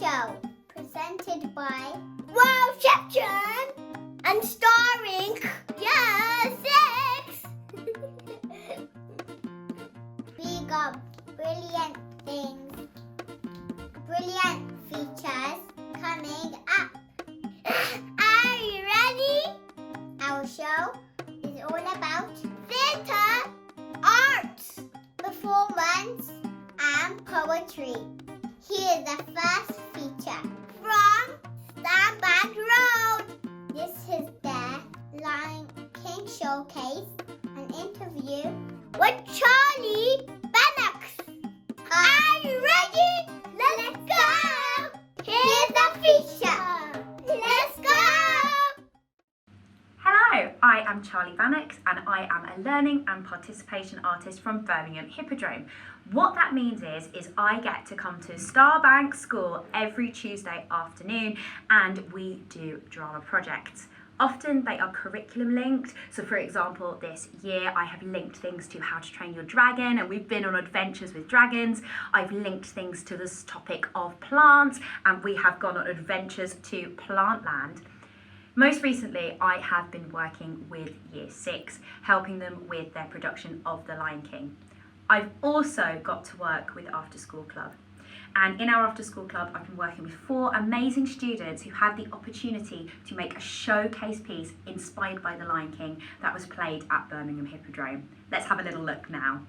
show, presented by Wow Section and starring, six. We got brilliant things, brilliant features coming up. Are you ready? Our show is all about theatre, arts, performance and poetry. Here's the first feature from Stand Road. This is their Lion King showcase, an interview with Charlie Bannocks. Are you ready? Let's go! Here's the feature. Let's go! Hello, I am Charlie Bannocks and I am a learning and participation artist from Birmingham Hippodrome. What that means is I get to come to Starbank School every Tuesday afternoon and we do drama projects. Often they are curriculum linked, so for example this year I have linked things to How to Train Your Dragon and we've been on adventures with dragons. I've linked things to this topic of plants and we have gone on adventures to Plantland. Most recently I have been working with Year 6, helping them with their production of The Lion King. I've also got to work with After School Club. And in our After School Club, I've been working with 4 amazing students who had the opportunity to make a showcase piece inspired by The Lion King that was played at Birmingham Hippodrome. Let's have a little look now.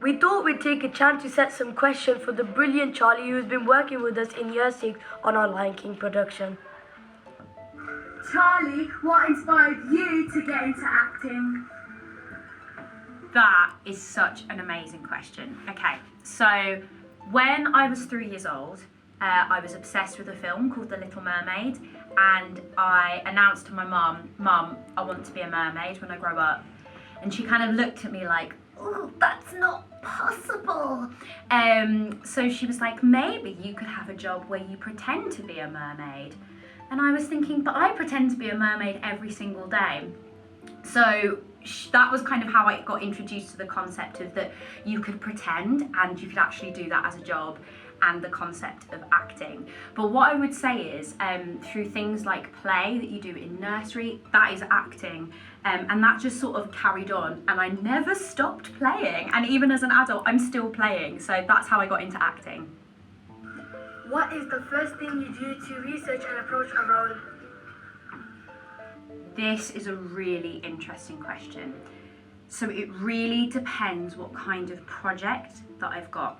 We thought we'd take a chance to set some questions for the brilliant Charlie who's been working with us in Year 6 on our Lion King production. Charlie, what inspired you to get into acting? That is such an amazing question. Okay, so when I was 3 years old, I was obsessed with a film called The Little Mermaid and I announced to my Mum, I want to be a mermaid when I grow up. And she kind of looked at me like, oh, that's not possible. So she was like, maybe you could have a job where you pretend to be a mermaid. And I was thinking, but I pretend to be a mermaid every single day. So that was kind of how I got introduced to the concept of that you could pretend and you could actually do that as a job, and the concept of acting. But what I would say is through things like play that you do in nursery, that is acting. And that just sort of carried on, and I never stopped playing. And even as an adult, I'm still playing. So that's how I got into acting. What is the first thing you do to research and approach a role? This is a really interesting question. So it really depends what kind of project that I've got.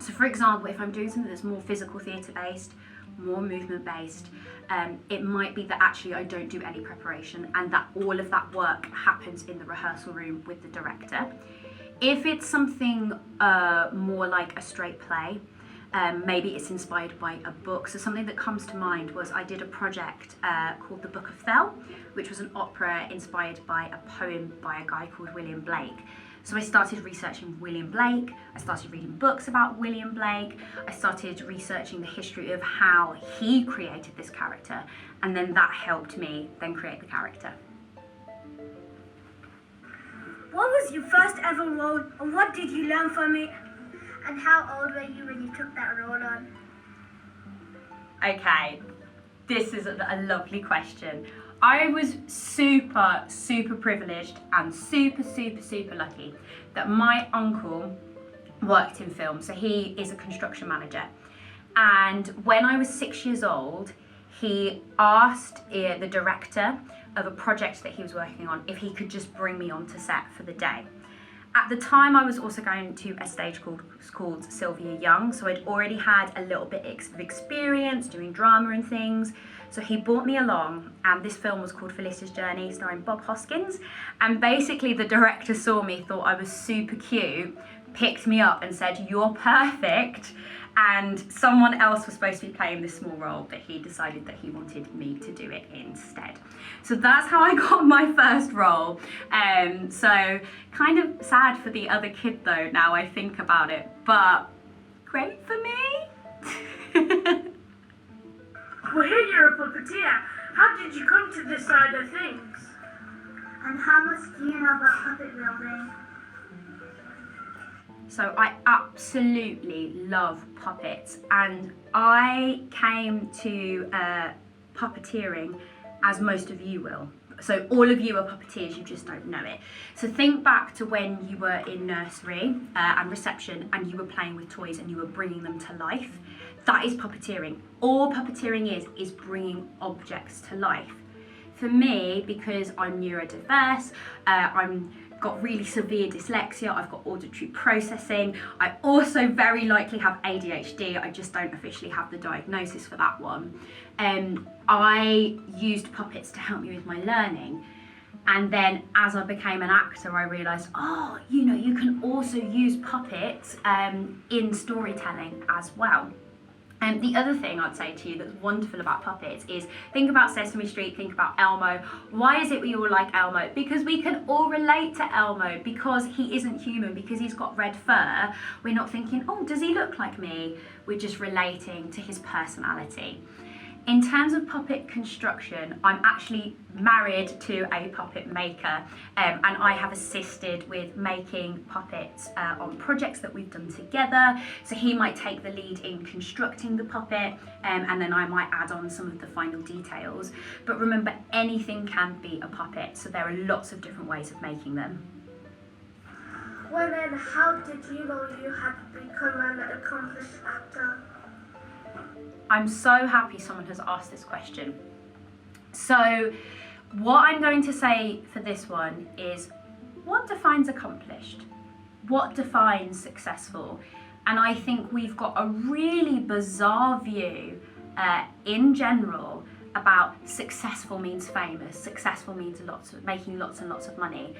So for example, if I'm doing something that's more physical theatre based, more movement based, it might be that actually I don't do any preparation and that all of that work happens in the rehearsal room with the director. If it's something more like a straight play, maybe it's inspired by a book. So something that comes to mind was I did a project called The Book of Thel, which was an opera inspired by a poem by a guy called William Blake. So I started researching William Blake, I started reading books about William Blake, I started researching the history of how he created this character, and then that helped me then create the character. What was your first ever role, and what did you learn from it? And how old were you when you took that role on? Okay, this is a lovely question. I was super, super privileged and super, super, super lucky that my uncle worked in film. So he is a construction manager. And when I was 6 years old, he asked the director of a project that he was working on if he could just bring me onto set for the day. At the time, I was also going to a stage called Sylvia Young, so I'd already had a little bit of experience doing drama and things. So he brought me along, and this film was called Felicia's Journey, starring Bob Hoskins. And basically, the director saw me, thought I was super cute, picked me up and said, "You're perfect." And someone else was supposed to be playing this small role, but he decided that he wanted me to do it instead. So that's how I got my first role. So kind of sad for the other kid though, now I think about it, but great for me. Well, here you're a puppeteer. How did you come to this side of things? And how much do you know about puppet building? So I absolutely love puppets, and I came to puppeteering as most of you will. So all of you are puppeteers, you just don't know it. So think back to when you were in nursery and reception and you were playing with toys and you were bringing them to life. That is puppeteering. All puppeteering is bringing objects to life. For me, because I'm neurodiverse, I'm got really severe dyslexia, I've got auditory processing, I also very likely have ADHD, I just don't officially have the diagnosis for that one. I used puppets to help me with my learning, and then as I became an actor I realised, oh, you know, you can also use puppets in storytelling as well. And the other thing I'd say to you that's wonderful about puppets is think about Sesame Street, think about Elmo. Why is it we all like Elmo? Because we can all relate to Elmo, because he isn't human, because he's got red fur. We're not thinking, oh, does he look like me? We're just relating to his personality. In terms of puppet construction, I'm actually married to a puppet maker, and I have assisted with making puppets on projects that we've done together. So he might take the lead in constructing the puppet, and then I might add on some of the final details. But remember, anything can be a puppet, so there are lots of different ways of making them. Well then, how did you know you had become an accomplished actor? I'm so happy someone has asked this question. So what I'm going to say for this one is, what defines accomplished? What defines successful? And I think we've got a really bizarre view in general about successful means famous, successful means making lots and lots of money.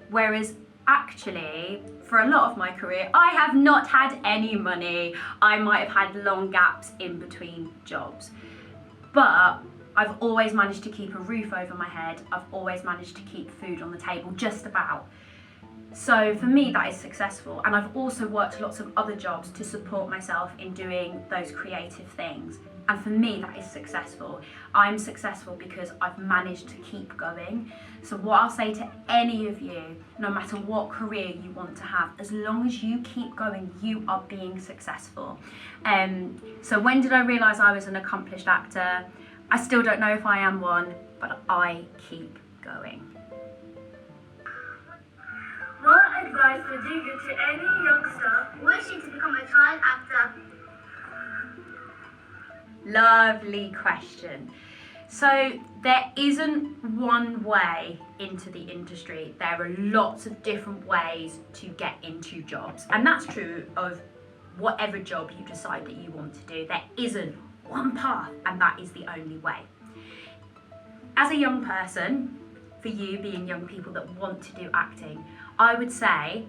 Whereas actually, for a lot of my career, I have not had any money. I might have had long gaps in between jobs. But I've always managed to keep a roof over my head. I've always managed to keep food on the table, just about. So for me, that is successful. And I've also worked lots of other jobs to support myself in doing those creative things. And for me, that is successful. I'm successful because I've managed to keep going. So what I'll say to any of you, no matter what career you want to have, as long as you keep going, you are being successful. So when did I realise I was an accomplished actor? I still don't know if I am one, but I keep going. What advice would you give to any youngster Wishing to become a child actor. Lovely question. So there isn't one way into the industry. There are lots of different ways to get into jobs. And that's true of whatever job you decide that you want to do. There isn't one path, and that is the only way. As a young person, for you being young people that want to do acting, I would say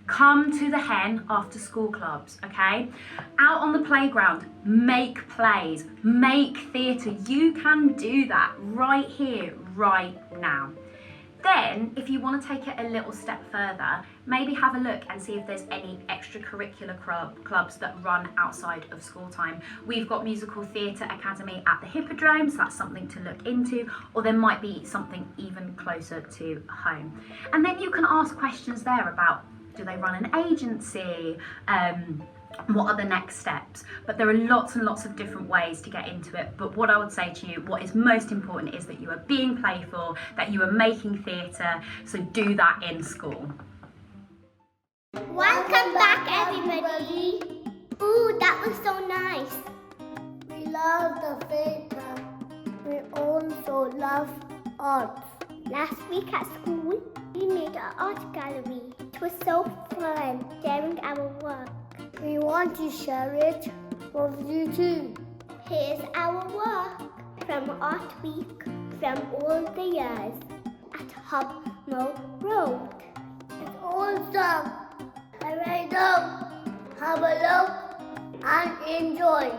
come to the Hen after school clubs, okay? Out on the playground, make plays, make theatre. You can do that right here, right now. Then, if you want to take it a little step further, maybe have a look and see if there's any extracurricular clubs that run outside of school time. We've got Musical Theatre Academy at the Hippodrome, so that's something to look into, or there might be something even closer to home. And then you can ask questions there about, do they run an agency? What are the next steps? But there are lots and lots of different ways to get into it. But what I would say to you, what is most important is that you are being playful, that you are making theatre, so do that in school. Welcome back, everybody. Ooh, that was so nice. We love the theatre. We also love art. Last week at school, we made an art gallery. It was so fun sharing our work. We want to share it with you too. Here's our work from Art Week from all the years at Hubmo Road. It's awesome. Hurry up, have a look and enjoy.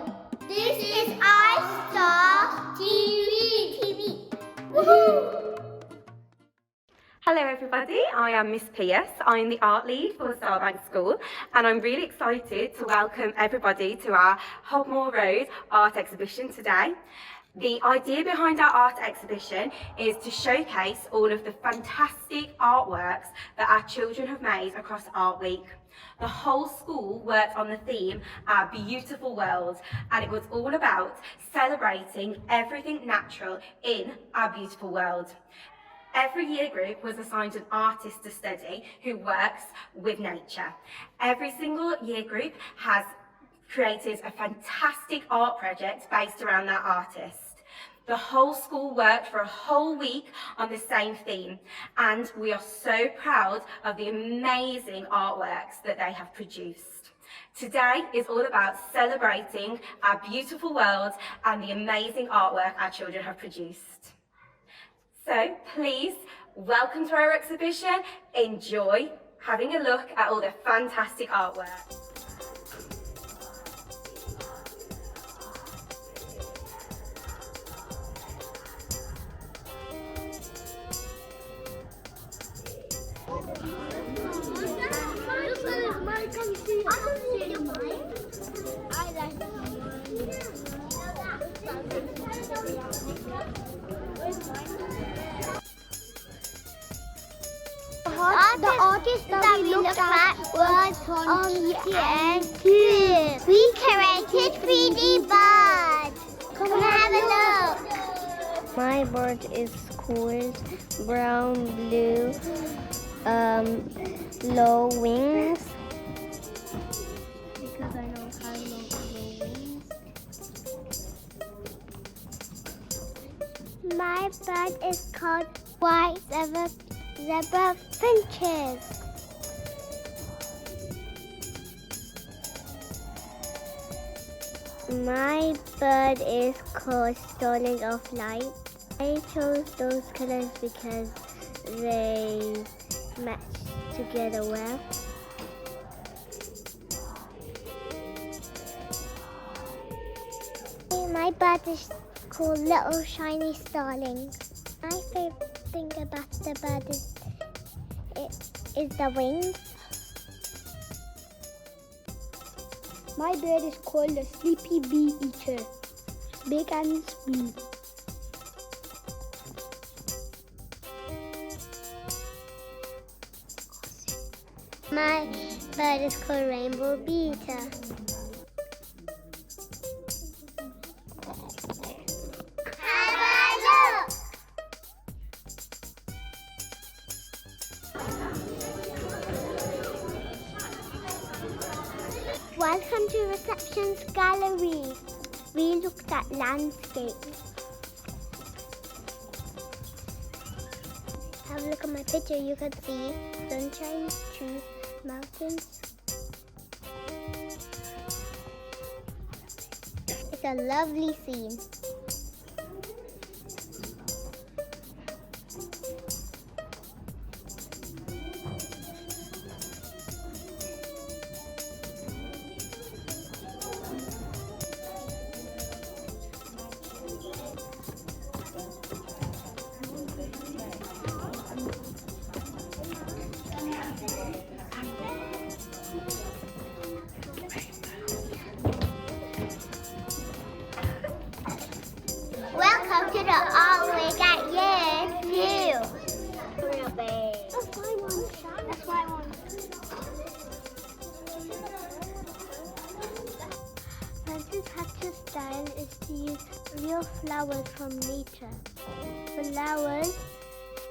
This is iStarTV. Woohoo! Hello everybody, I am Miss Pierce. I'm the art lead for Starbank School and I'm really excited to welcome everybody to our Hubmore Road art exhibition today. The idea behind our art exhibition is to showcase all of the fantastic artworks that our children have made across Art Week. The whole school worked on the theme, Our Beautiful World, and it was all about celebrating everything natural in our beautiful world. Every year group was assigned an artist to study who works with nature. Every single year group has created a fantastic art project based around that artist. The whole school worked for a whole week on the same theme, and we are so proud of the amazing artworks that they have produced. Today is all about celebrating our beautiful world and the amazing artwork our children have produced. So please, welcome to our exhibition. Enjoy having a look at all the fantastic artwork. The artist that we looked at was TNT. We created 3D birds. Come and have a look. My bird is called brown, blue, low wings. Because I know how low wings. My bird is called white zebra finches. My bird is called Stoning of Light. I chose those colors because they match together well. My bird is called Little Shiny Starling. My favorite thing about the bird is is the wings. My bird is called a sleepy bee eater. Big and blue. My bird is called rainbow bee eater. Welcome to Reception's Gallery. We looked at landscapes. Have a look at my picture. You can see sunshine, trees, mountains. It's a lovely scene. Welcome to the All We Got Year 2. Real big. That's my one. That's my one. Francis Hatcher's style is to use real flowers from nature. Flowers,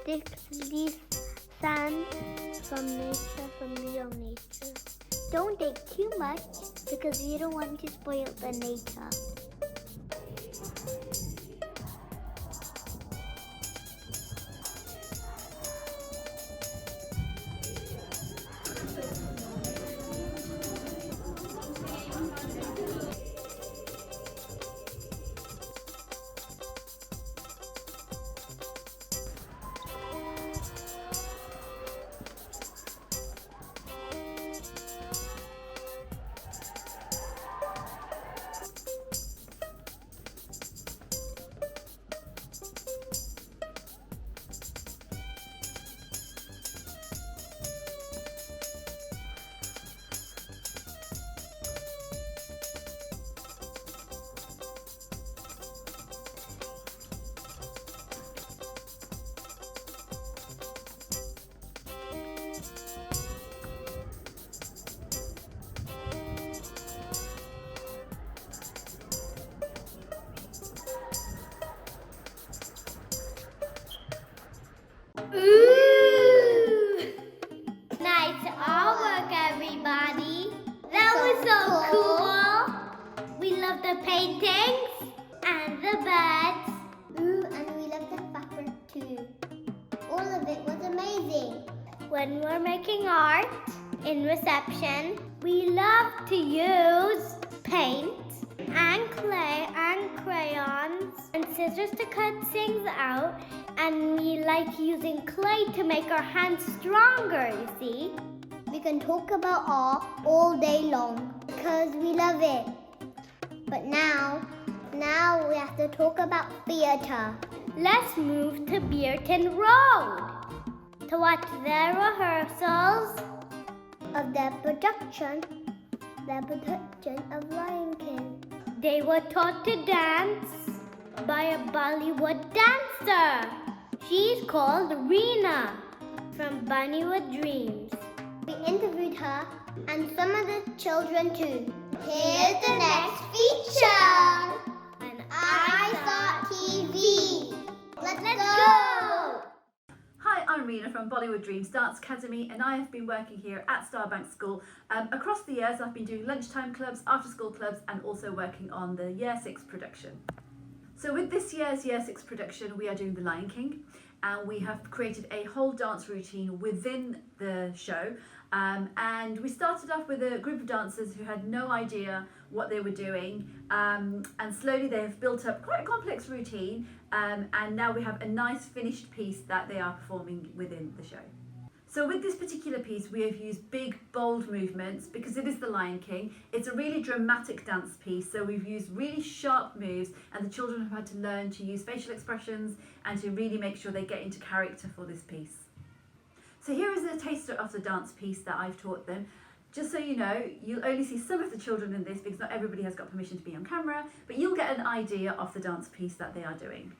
sticks, leaves, sand from nature, from real nature. Don't take too much because you don't want to spoil the nature. Ooh! Nice artwork, everybody. That was so cool. We love the paintings and the birds. Ooh, and we love the fabric too. All of it was amazing. When we're making art in reception, we love to use paint and clay and crayons and scissors to cut things out, and we like using clay to make our hands stronger, you see. We can talk about art all day long because we love it. But now we have to talk about theatre. Let's move to Bearton Road to watch their rehearsals of their production of Lion King. They were taught to dance by a Bollywood dancer. She's called Reena from Bollywood Dreams. We interviewed her and some of the children too. Here's the next feature on iStarTV. Let's go! Hi, I'm Reena from Bollywood Dreams Dance Academy, and I have been working here at Starbank School. Across the years, I've been doing lunchtime clubs, after school clubs, and also working on the Year 6 production. So with this year's Year 6 production, we are doing The Lion King, and we have created a whole dance routine within the show. And we started off with a group of dancers who had no idea what they were doing, and slowly they have built up quite a complex routine, and now we have a nice finished piece that they are performing within the show. So with this particular piece, we have used big, bold movements because it is The Lion King. It's a really dramatic dance piece, so we've used really sharp moves, and the children have had to learn to use facial expressions and to really make sure they get into character for this piece. So here is a taster of the dance piece that I've taught them. Just so you know, you'll only see some of the children in this because not everybody has got permission to be on camera, but you'll get an idea of the dance piece that they are doing.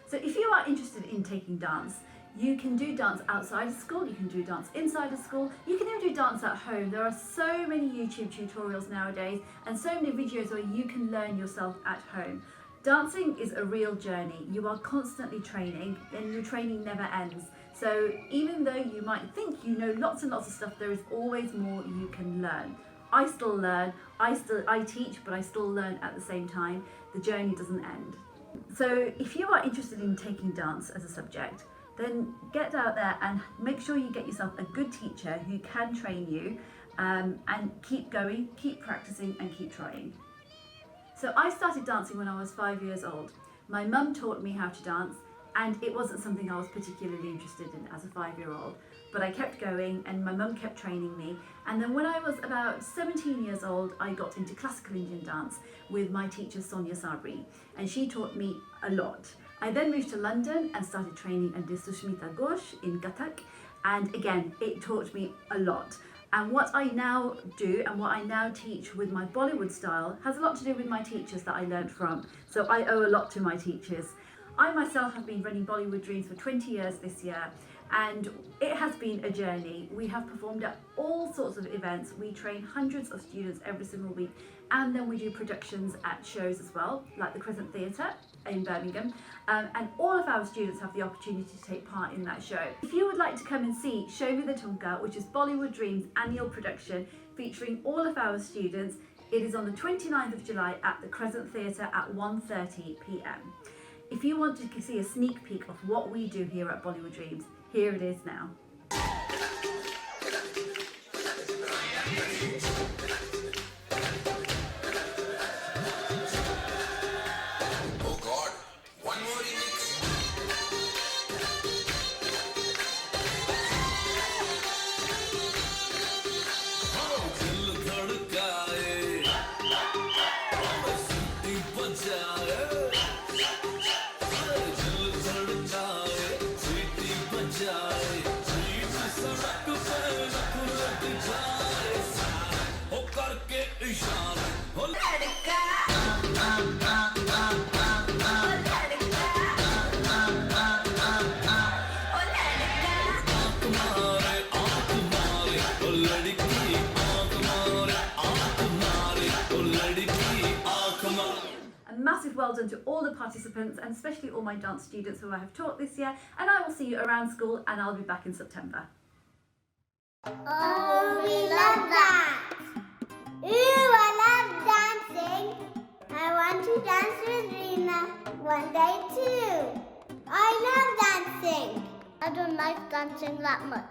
So if you are interested in taking dance, you can do dance outside of school, you can do dance inside of school, you can even do dance at home. There are so many YouTube tutorials nowadays and so many videos where you can learn yourself at home. Dancing is a real journey. You are constantly training and your training never ends. So even though you might think you know lots and lots of stuff, there is always more you can learn. I still learn, I teach, but I still learn at the same time. The journey doesn't end. So if you are interested in taking dance as a subject, then get out there and make sure you get yourself a good teacher who can train you, and keep going, keep practicing and keep trying. So I started dancing when I was 5 years old. My mum taught me how to dance and it wasn't something I was particularly interested in as a 5-year-old, but I kept going and my mum kept training me. And then when I was about 17 years old, I got into classical Indian dance with my teacher Sonia Sabri, and she taught me a lot. I then moved to London and started training under Sushmita Ghosh in Kathak, and again, it taught me a lot. And what I now do and what I now teach with my Bollywood style has a lot to do with my teachers that I learned from. So I owe a lot to my teachers. I myself have been running Bollywood Dreams for 20 years this year, and it has been a journey. We have performed at all sorts of events. We train hundreds of students every single week, and then we do productions at shows as well, like the Crescent Theatre in Birmingham, and all of our students have the opportunity to take part in that show. If you would like to come and see Show Me the Tunka, which is Bollywood Dreams' annual production featuring all of our students, it is on the 29th of July at the Crescent Theatre at 1:30 p.m. If you want to see a sneak peek of what we do here at Bollywood Dreams, here it is now. A massive well done to all the participants and especially all my dance students who I have taught this year, and I will see you around school and I'll be back in September. Oh, we love that! Ooh, I love dancing! I want to dance with Reena one day too. I love dancing! I don't like dancing that much.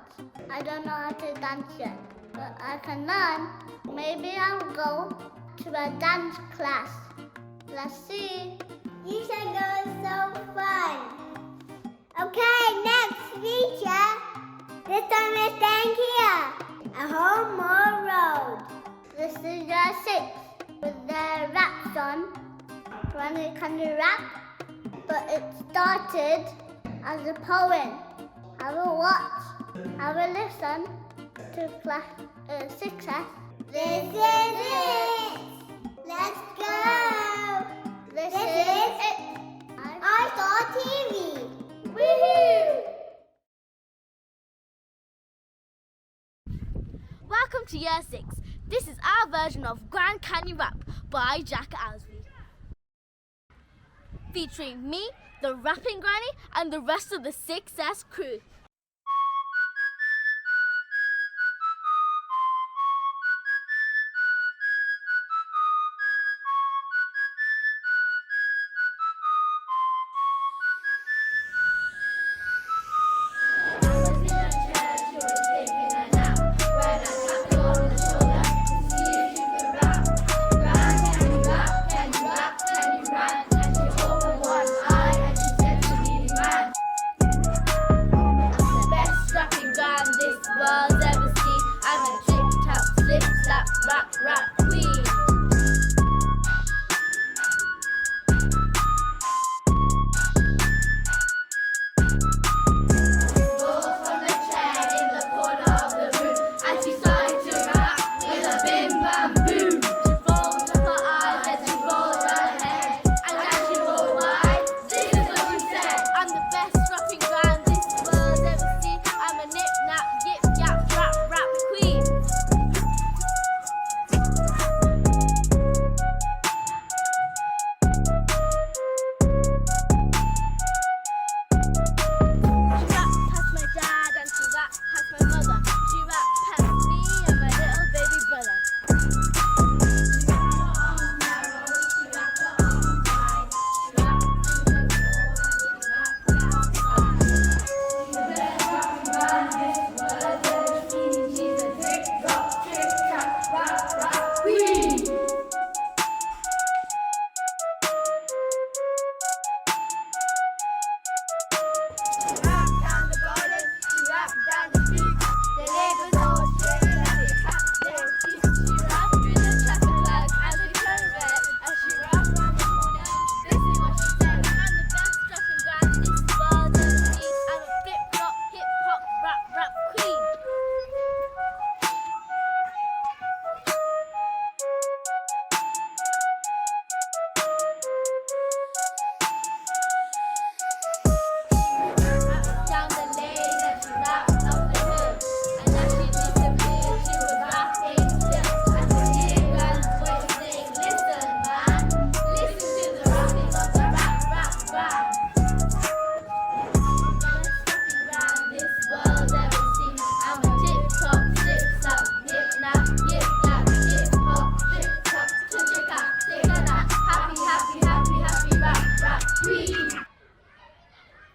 I don't know how to dance yet, but I can learn. Maybe I'll go to a dance class. Let's see. You should go, it's so fun. Okay, next feature. This time we're staying here at Home Moor Road. This is year 6 with their wraps on. Granny Can You Rap? But it started as a poem. Have a watch, have a listen to class success. This is it! Let's go! This is it! iStarTV! Woohoo! Welcome to Year 6. This is our version of Grand Can You Rap by Jack Owsley. Featuring me, the rapping granny, and the rest of the Success crew.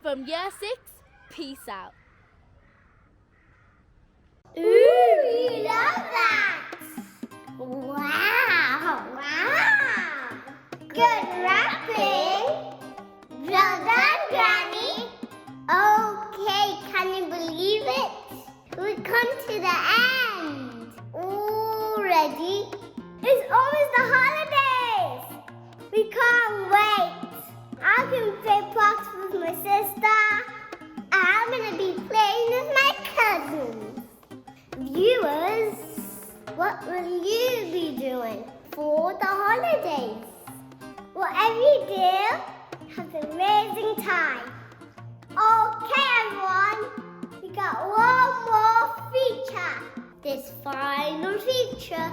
From Year 6, peace out. Ooh, we love that! Wow! Good rapping! Well done, Granny! Okay, can you believe it? We've come to the end! Already? It's almost the holidays! We can't wait! I can play blocks with my sister. I'm gonna be playing with my cousins. Viewers, what will you be doing for the holidays? Whatever you do, have an amazing time. Okay, everyone, we got one more feature. This final feature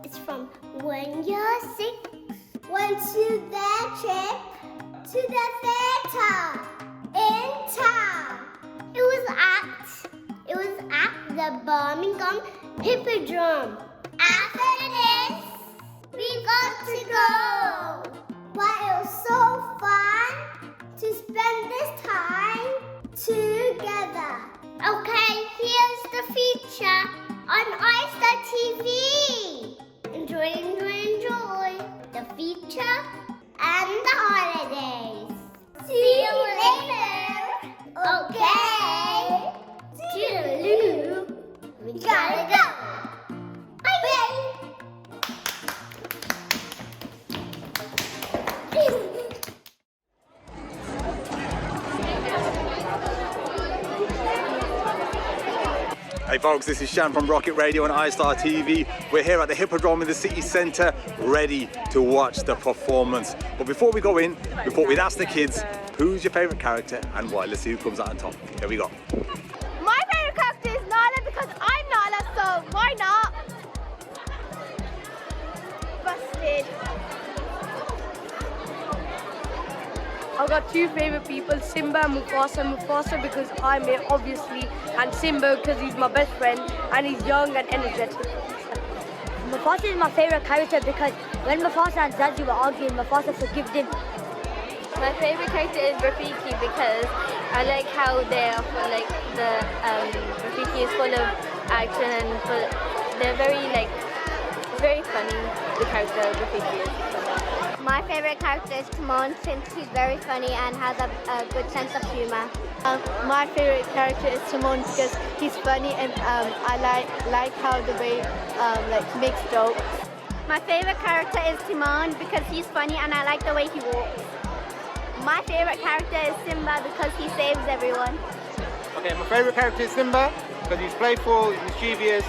is from when you're 6. Went to their trip to the theatre in town. It was at the Birmingham Hippodrome. After this, we got to go. But it was so fun to spend this time together. Okay, here's the feature on iStarTV. Enjoy the feature and the holidays. See you later. Okay. Toodaloo. We gotta go. Bye. Hey folks, this is Shan from Rocket Radio and iStarTV. We're here at the Hippodrome in the city centre, ready to watch the performance. But before we go in, we thought we'd ask the kids, who's your favourite character and why? Let's see who comes out on top. Here we go. My favourite character is Nala because I'm Nala, so why not? Busted. I've got two favourite people, Simba and Mufasa. Mufasa because I'm here, obviously, and Simba because he's my best friend and he's young and energetic. Mufasa is my favourite character because when Mufasa and Zazu were arguing, Mufasa forgave him. My favourite character is Rafiki because I like how they're Rafiki is full of action and they're very funny. The character Rafiki is. My favourite character is Timon since he's very funny and has a good sense of humour. My favourite character is Timon because he's funny and I like how the way makes jokes. My favourite character is Timon because he's funny and I like the way he walks. My favourite character is Simba because he saves everyone. Okay, my favourite character is Simba because he's playful, he's mischievous,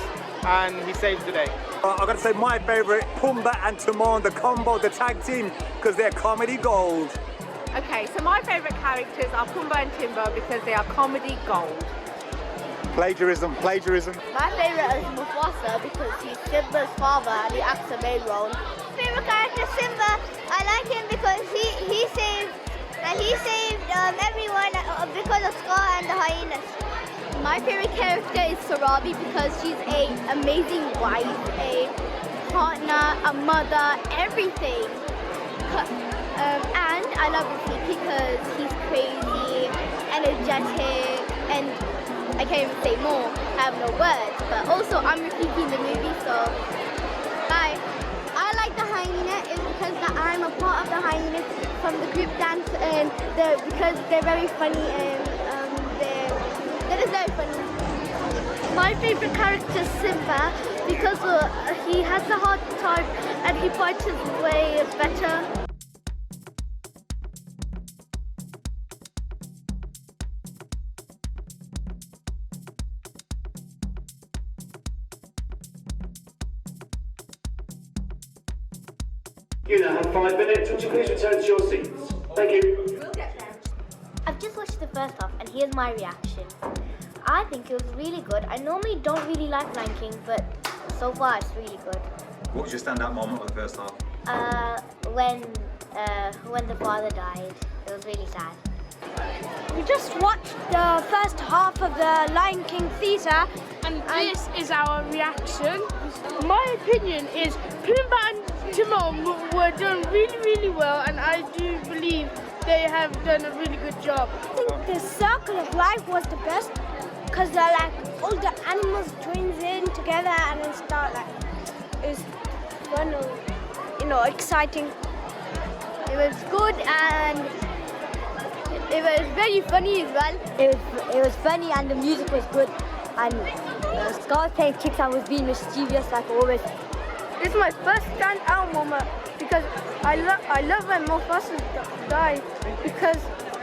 and he saves the day. I've got to say my favourite, Pumbaa and Timon, the combo, the tag team, because they're comedy gold. Okay, so my favourite characters are Pumbaa and Timber because they are comedy gold. Plagiarism. My favourite is Mufasa because he's Simba's father and he acts a main role. Favourite character is Simba. I like him because he saved everyone because of Scar and the hyenas. My favourite character is Sarabi because she's an amazing wife, a partner, a mother, everything. And I love Rafiki because he's crazy, energetic, and I can't even say more. I have no words. But also, I'm Rafiki in the movie, so bye. I like the hyena is because I'm a part of the hyenas from the group dance, and because they're very funny and they're just very funny. My favourite character is Simba because he has a hard time and he fights his way better. You now have 5 minutes. Would you please return to your seats? Thank you. I've just watched the first half and here's my reaction. I think it was really good. I normally don't really like Lion King, but so far it's really good. What was your standout moment of the first half? When the father died, it was really sad. We just watched the first half of the Lion King theatre, And this is our reaction. My opinion is Pumbaa and Timon were done really, really well, and I do believe they have done a really good job. I think the Circle of Life was the best because they're like all the animals joins in together and then start it was fun, exciting. It was good and it was very funny as well. It was funny and the music was good and Scar playing kicks and was being mischievous like always. This is my first standout moment because I love when Mufasa died because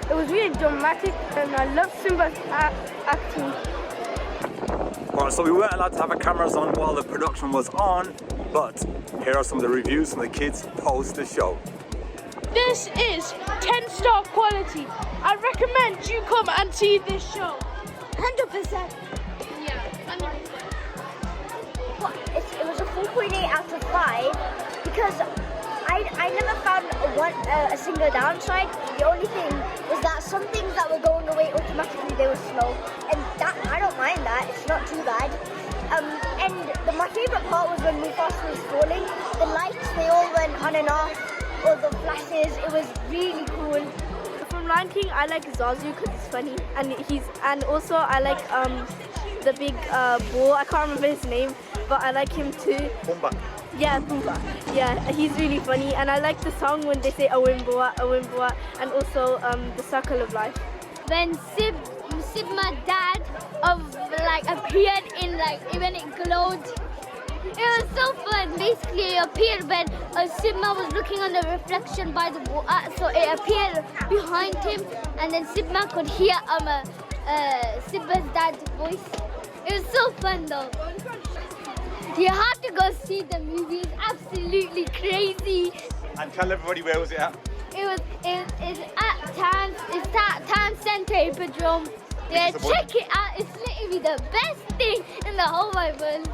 it was really dramatic and I love Simba's acting. Right, so we weren't allowed to have our cameras on while the production was on, but here are some of the reviews from the kids post the show. This is 10-star quality. I recommend you come and see this show. 100%. Yeah, 100%. It was a 4.8 out of 5 because I never found a single downside. The only thing was that some things that were going away automatically, they were slow. And that I don't mind that, it's not too bad. My favourite part was when Mufasa was falling. The lights, they all went on and off, all the flashes, it was really cool. From Lion King, I like Zazu because he's funny, and also I like the big bull. I can't remember his name, but I like him too. Pumbaa. Yeah, Pumbaa. Yeah, he's really funny, and I like the song when they say Awimboa, Awimboa, and also the Circle of Life. When Sigma's dad appeared in when it glowed, It was so fun. Basically, it appeared when Simba was looking on the reflection by the water, so it appeared behind him, and then Simba could hear Simba's dad's voice. It was so fun though. You have to go see the movie. It's absolutely crazy. And tell everybody, where was it at? It's at Town Centre Hippodrome. Yeah, check it out. It's literally the best thing in the whole wide world.